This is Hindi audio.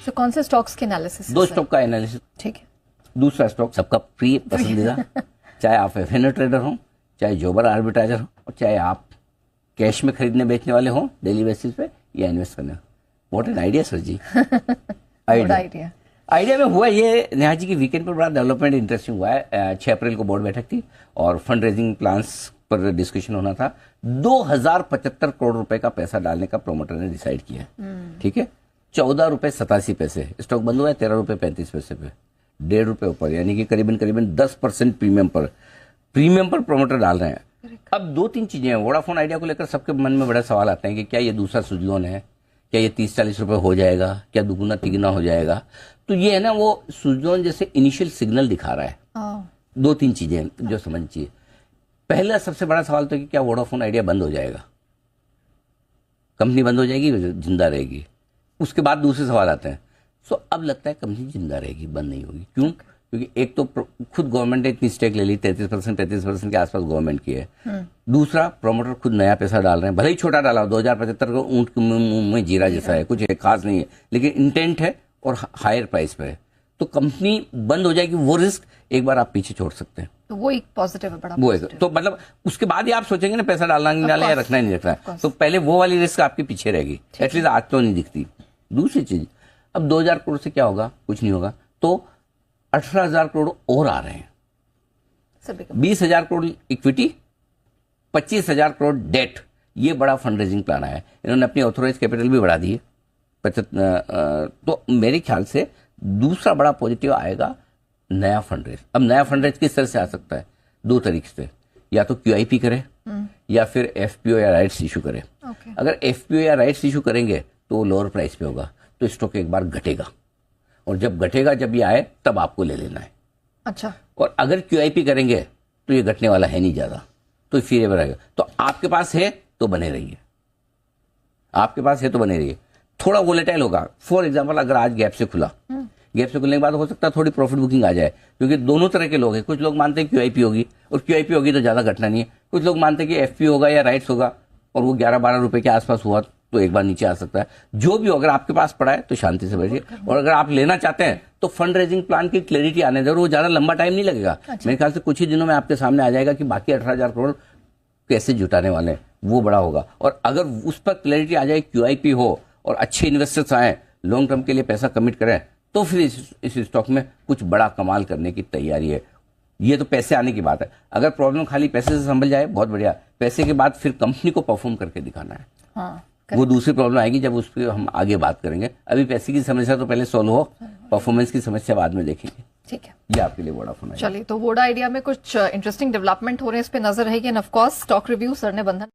तो कौन से स्टॉक्स के एनालिसिस? दो स्टॉक का एनालिसिस। ठीक है। दूसरा स्टॉक सबका प्रिय पसंदीदा चाहे आप एफएनओ ट्रेडर हो, चाहे जोबर आर्बिट्राइजर हो, और चाहे आप कैश में खरीदने बेचने वाले हो डेली बेसिस पे या इन्वेस्ट करने। What an idea sir ji. Idea में हुआ ये, नेहा जी की वीकेंड पर बड़ा डेवलपमेंट इंटरेस्टिंग हुआ है। 6 अप्रैल को बोर्ड बैठक थी और फंड रेजिंग प्लान्स पर डिस्कशन होना था। 2075 करोड़ रुपए का पैसा डालने का प्रोमोटर ने डिसाइड किया। ठीक है, 14 रुपए 87 पैसे स्टॉक बंद हुआ है, 13 रुपए 35 पैसे पे, 1.5 रुपए ऊपर, यानी कि करीबन 10% प्रीमियम पर प्रोमोटर डाल रहे हैं। अब 2-3 चीजें हैं। वोडाफोन आइडिया को लेकर सबके मन में बड़ा सवाल आते हैं कि क्या ये दूसरा सुजलोन है, क्या ये 30-40 रुपए हो जाएगा, क्या दुगुना तिगुना हो जाएगा। तो ये है ना, वो सुजलोन जैसे इनिशियल सिग्नल दिखा रहा है। 2-3 चीजें जो समझ चाहिए। पहला सबसे बड़ा सवाल तो कि क्या वोडाफोन आइडिया बंद हो जाएगा, कंपनी बंद हो जाएगी, जिंदा रहेगी। उसके बाद दूसरे सवाल आते हैं। सो अब लगता है कंपनी जिंदा रहेगी, बंद नहीं होगी। क्यों? क्योंकि एक तो खुद गवर्नमेंट ने इतनी स्टेक ले ली, 33% के आसपास गवर्नमेंट की है। दूसरा, प्रोमोटर खुद नया पैसा डाल रहे हैं, भले ही छोटा डाला हो, 2075 को ऊंट के मुंह में जीरा जैसा है, कुछ खास नहीं है, लेकिन इंटेंट है और हायर प्राइस पे है। तो कंपनी बंद हो जाएगी, वो रिस्क एक बार आप पीछे छोड़ सकते हैं। तो वो एक पॉजिटिव है, बड़ा वो है। तो मतलब उसके बाद ही आप सोचेंगे ना पैसा डालना नहीं डालना या रखना नहीं रखना, तो पहले वो वाली रिस्क आपके पीछे रहेगी। एटलीस्ट आज तो नहीं दिखती। दूसरी चीज, अब 2000 करोड़ से क्या होगा? कुछ नहीं होगा। तो 18,000 करोड़ और आ रहे हैं। 20,000 करोड़ इक्विटी, 25,000 करोड़ डेट। ये बड़ा फंड रेजिंग प्लान आया है। इन्होंने अपनी ऑथोराइज कैपिटल भी बढ़ा दी है। तो मेरे ख्याल से दूसरा बड़ा पॉजिटिव आएगा नया फंड रेज। अब नया फंड रेज किस तरह से आ सकता है? 2 तरीके से, या तो QIP करे या फिर FPO या राइट्स इशू करे। अगर FPO या राइट्स इशू करेंगे तो लोअर प्राइस पे होगा, तो स्टॉक एक बार घटेगा, और जब घटेगा, जब ये आए तब आपको ले लेना है। अच्छा। और अगर QIP करेंगे तो ये घटने वाला है नहीं ज्यादा, तो फिर ये बढ़ेगा। तो आपके पास है तो बने रहिए, आपके पास है तो बने रहिए। थोड़ा वोलेटाइल होगा। फॉर एग्जाम्पल, अगर आज गैप से खुला, गैप से खुलने के बाद हो सकता है थोड़ी प्रॉफिट बुकिंग आ जाए, क्योंकि दोनों तरह के लोग हैं। कुछ लोग मानते हैं QIP होगी, और QIP होगी तो ज्यादा घटना नहीं है। कुछ लोग मानते हैं कि FPO होगा या राइट्स होगा, और वो 11-12 रुपए के आसपास हुआ तो एक बार नीचे आ सकता है। जो भी हो, अगर आपके पास पड़ा है तो शांति से बैठिए, और अगर आप लेना चाहते हैं तो फंड रेजिंग प्लान की क्लैरिटी आने दो। वो ज्यादा लंबा टाइम नहीं लगेगा। मेरे ख्याल से कुछ ही दिनों में आपके सामने आ जाएगा कि बाकी 18,000 करोड़ कैसे जुटाने वाले हैं, वो बड़ा होगा। और अगर उस पर क्लैरिटी आ जाए, QIP हो और अच्छे इन्वेस्टर्स आए, लॉन्ग टर्म के लिए पैसा कमिट करें, तो फिर इस स्टॉक में कुछ बड़ा कमाल करने की तैयारी है। ये तो पैसे आने की बात है। अगर प्रॉब्लम खाली पैसे से संभल जाए, बहुत बढ़िया। पैसे के बाद फिर कंपनी को परफॉर्म करके दिखाना है। वो दूसरी प्रॉब्लम आएगी जब उस पर हम आगे बात करेंगे। अभी पैसे की समस्या तो पहले सॉल्व हो, परफॉर्मेंस की समस्या बाद में देखेंगे। ठीक है, ये आपके लिए वोडाफोन है। चलिए, तो वोडा आइडिया में कुछ इंटरेस्टिंग डेवलपमेंट हो रहे हैं, इस पे नजर रहेगी। End of course stock review sir ने बंधन